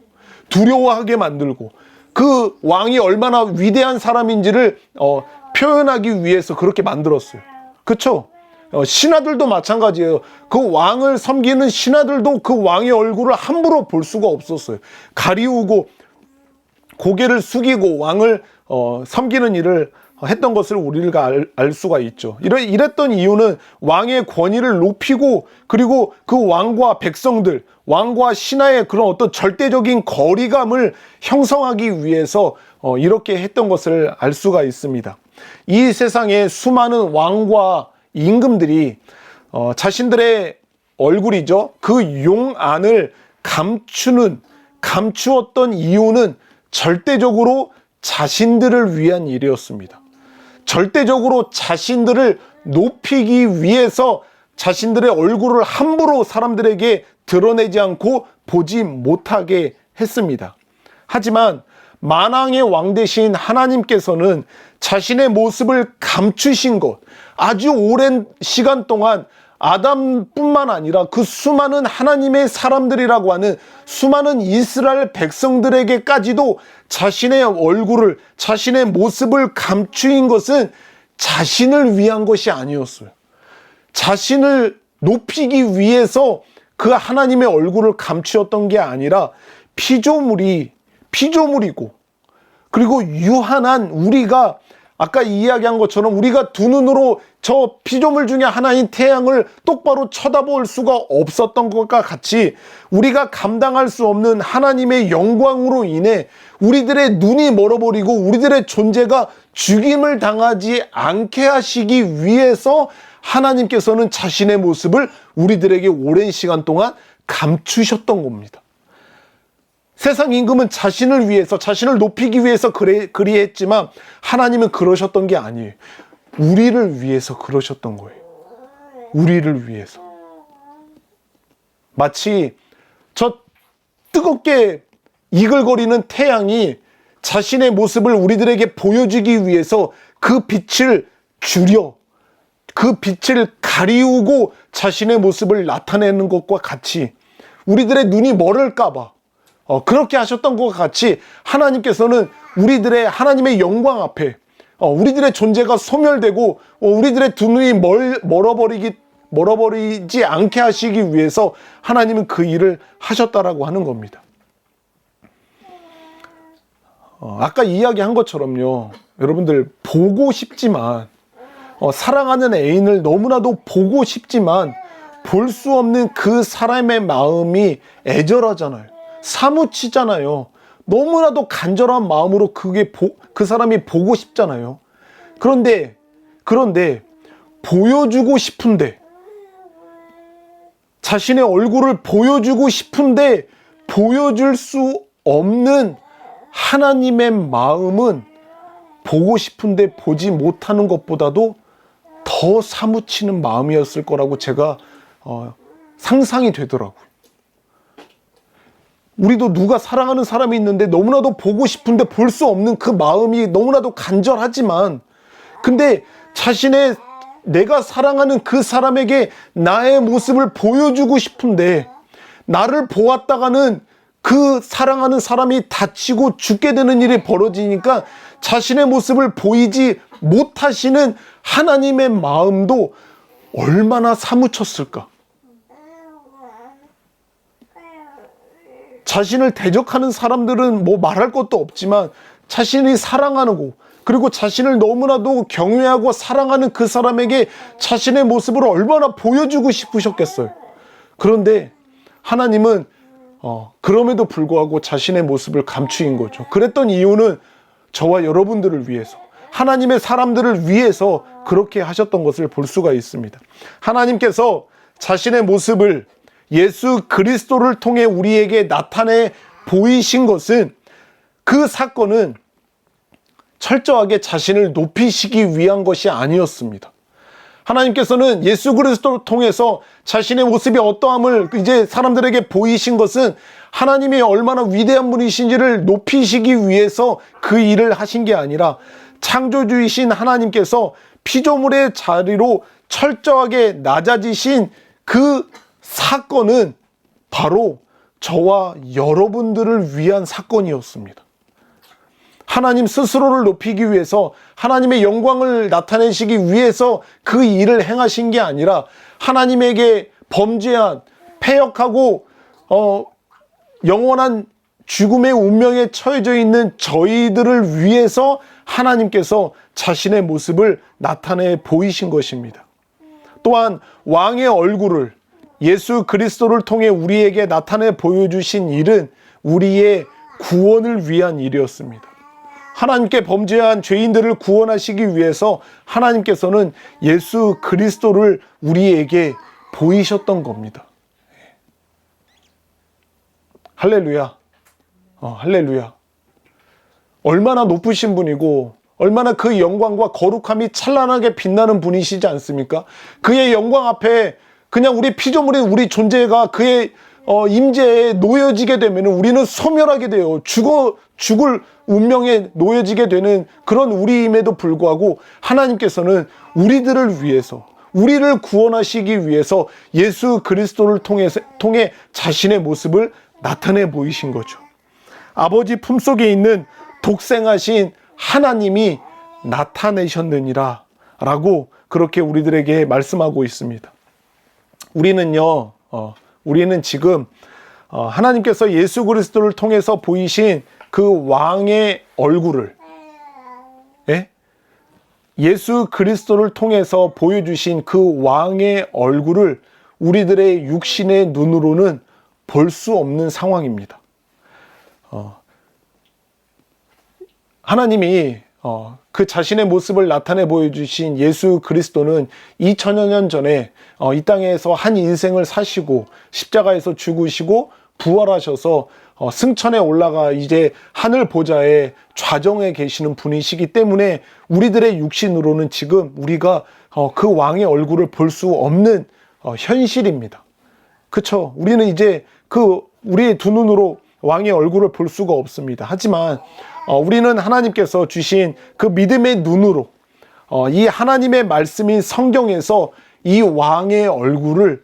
두려워하게 만들고, 그 왕이 얼마나 위대한 사람인지를 표현하기 위해서 그렇게 만들었어요. 그쵸? 신하들도 마찬가지예요. 그 왕을 섬기는 신하들도 그 왕의 얼굴을 함부로 볼 수가 없었어요. 가리우고 고개를 숙이고 왕을 섬기는 일을 했던 것을 우리가 알 수가 있죠. 이랬던 이유는 왕의 권위를 높이고, 그리고 그 왕과 백성들, 왕과 신하의 그런 어떤 절대적인 거리감을 형성하기 위해서 이렇게 했던 것을 알 수가 있습니다. 이 세상에 수많은 왕과 임금들이 자신들의 얼굴이죠, 그 용안을 감추었던 이유는 절대적으로 자신들을 위한 일이었습니다. 절대적으로 자신들을 높이기 위해서 자신들의 얼굴을 함부로 사람들에게 드러내지 않고 보지 못하게 했습니다. 하지만 만왕의 왕 되신 하나님께서는 자신의 모습을 감추신 것, 아주 오랜 시간 동안 아담뿐만 아니라 그 수많은 하나님의 사람들이라고 하는 수많은 이스라엘 백성들에게까지도 자신의 얼굴을, 자신의 모습을 감추인 것은 자신을 위한 것이 아니었어요. 자신을 높이기 위해서 그 하나님의 얼굴을 감추었던 게 아니라 피조물이고, 그리고 유한한 우리가 아까 이야기한 것처럼 우리가 두 눈으로 저 피조물 중에 하나인 태양을 똑바로 쳐다볼 수가 없었던 것과 같이 우리가 감당할 수 없는 하나님의 영광으로 인해 우리들의 눈이 멀어버리고 우리들의 존재가 죽임을 당하지 않게 하시기 위해서 하나님께서는 자신의 모습을 우리들에게 오랜 시간 동안 감추셨던 겁니다. 세상 임금은 자신을 위해서, 자신을 높이기 위해서 그리했지만 하나님은 그러셨던 게 아니에요. 우리를 위해서 그러셨던 거예요. 우리를 위해서. 마치 저 뜨겁게 이글거리는 태양이 자신의 모습을 우리들에게 보여주기 위해서 그 빛을 줄여, 그 빛을 가리우고 자신의 모습을 나타내는 것과 같이 우리들의 눈이 멀을까봐 그렇게 하셨던 것과 같이 하나님께서는 우리들의 하나님의 영광 앞에 우리들의 존재가 소멸되고 우리들의 두 눈이 멀어버리지 않게 하시기 위해서 하나님은 그 일을 하셨다라고 하는 겁니다. 아까 이야기한 것처럼요, 여러분들 보고 싶지만 사랑하는 애인을 너무나도 보고 싶지만 볼 수 없는 그 사람의 마음이 애절하잖아요. 사무치잖아요. 너무나도 간절한 마음으로 그 사람이 보고 싶잖아요. 그런데 보여주고 싶은데, 자신의 얼굴을 보여주고 싶은데 보여줄 수 없는 하나님의 마음은 보고 싶은데 보지 못하는 것보다도 더 사무치는 마음이었을 거라고 제가 상상이 되더라고요. 우리도 누가 사랑하는 사람이 있는데 너무나도 보고 싶은데 볼 수 없는 그 마음이 너무나도 간절하지만, 근데 내가 사랑하는 그 사람에게 나의 모습을 보여주고 싶은데 나를 보았다가는 그 사랑하는 사람이 다치고 죽게 되는 일이 벌어지니까 자신의 모습을 보이지 못하시는 하나님의 마음도 얼마나 사무쳤을까. 자신을 대적하는 사람들은 뭐 말할 것도 없지만 자신이 사랑하고 그리고 자신을 너무나도 경외하고 사랑하는 그 사람에게 자신의 모습을 얼마나 보여주고 싶으셨겠어요. 그런데 하나님은 그럼에도 불구하고 자신의 모습을 감추인 거죠. 그랬던 이유는 저와 여러분들을 위해서, 하나님의 사람들을 위해서 그렇게 하셨던 것을 볼 수가 있습니다. 하나님께서 자신의 모습을 예수 그리스도를 통해 우리에게 나타내 보이신 것은, 그 사건은 철저하게 자신을 높이시기 위한 것이 아니었습니다. 하나님께서는 예수 그리스도를 통해서 자신의 모습이 어떠함을 이제 사람들에게 보이신 것은 하나님이 얼마나 위대한 분이신지를 높이시기 위해서 그 일을 하신 게 아니라, 창조주이신 하나님께서 피조물의 자리로 철저하게 낮아지신 그 사건은 바로 저와 여러분들을 위한 사건이었습니다. 하나님 스스로를 높이기 위해서, 하나님의 영광을 나타내시기 위해서 그 일을 행하신 게 아니라, 하나님에게 범죄한, 패역하고 영원한 죽음의 운명에 처해져 있는 저희들을 위해서 하나님께서 자신의 모습을 나타내 보이신 것입니다. 또한 왕의 얼굴을 예수 그리스도를 통해 우리에게 나타내 보여주신 일은 우리의 구원을 위한 일이었습니다. 하나님께 범죄한 죄인들을 구원하시기 위해서 하나님께서는 예수 그리스도를 우리에게 보이셨던 겁니다. 할렐루야. 할렐루야. 얼마나 높으신 분이고 얼마나 그 영광과 거룩함이 찬란하게 빛나는 분이시지 않습니까? 그의 영광 앞에 그냥 우리 피조물인 우리 존재가 그의 임재에 놓여지게 되면 우리는 소멸하게 돼요. 죽을 운명에 놓여지게 되는 그런 우리임에도 불구하고 하나님께서는 우리들을 위해서, 우리를 구원하시기 위해서 예수 그리스도를 통해 자신의 모습을 나타내 보이신 거죠. 아버지 품속에 있는 독생하신 하나님이 나타내셨느니라 라고 그렇게 우리들에게 말씀하고 있습니다. 우리는 지금 하나님께서 예수 그리스도를 통해서 보이신 그 왕의 얼굴을, 예수 그리스도를 통해서 보여주신 그 왕의 얼굴을 우리들의 육신의 눈으로는 볼 수 없는 상황입니다. 하나님이 그 자신의 모습을 나타내 보여주신 예수 그리스도는 2000여 년 전에 이 땅에서 한 인생을 사시고 십자가에서 죽으시고 부활하셔서 승천에 올라가 이제 하늘 보좌에 좌정에 계시는 분이시기 때문에 우리들의 육신으로는 지금 우리가 그 왕의 얼굴을 볼 수 없는 현실입니다. 그쵸? 우리는 이제 우리의 두 눈으로 왕의 얼굴을 볼 수가 없습니다. 하지만 우리는 하나님께서 주신 그 믿음의 눈으로 이 하나님의 말씀인 성경에서 이 왕의 얼굴을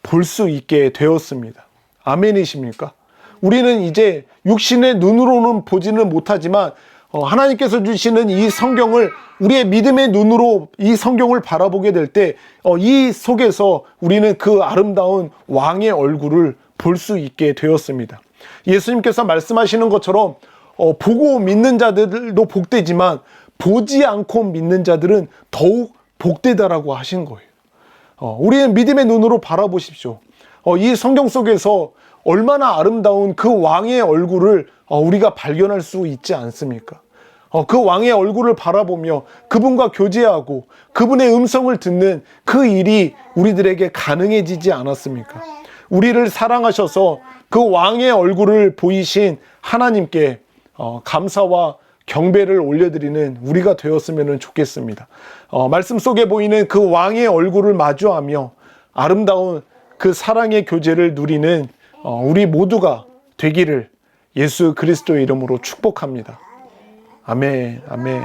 볼 수 있게 되었습니다. 아멘이십니까? 우리는 이제 육신의 눈으로는 보지는 못하지만 하나님께서 주시는 이 성경을 우리의 믿음의 눈으로 이 성경을 바라보게 될 때 이 속에서 우리는 그 아름다운 왕의 얼굴을 볼 수 있게 되었습니다. 예수님께서 말씀하시는 것처럼 보고 믿는 자들도 복되지만 보지 않고 믿는 자들은 더욱 복되다라고 하신 거예요. 우리는 믿음의 눈으로 바라보십시오. 이 성경 속에서 얼마나 아름다운 그 왕의 얼굴을 우리가 발견할 수 있지 않습니까? 그 왕의 얼굴을 바라보며 그분과 교제하고 그분의 음성을 듣는 그 일이 우리들에게 가능해지지 않았습니까? 우리를 사랑하셔서 그 왕의 얼굴을 보이신 하나님께 감사와 경배를 올려드리는 우리가 되었으면 좋겠습니다. 말씀 속에 보이는 그 왕의 얼굴을 마주하며 아름다운 그 사랑의 교제를 누리는 우리 모두가 되기를 예수 그리스도의 이름으로 축복합니다. 아멘, 아멘.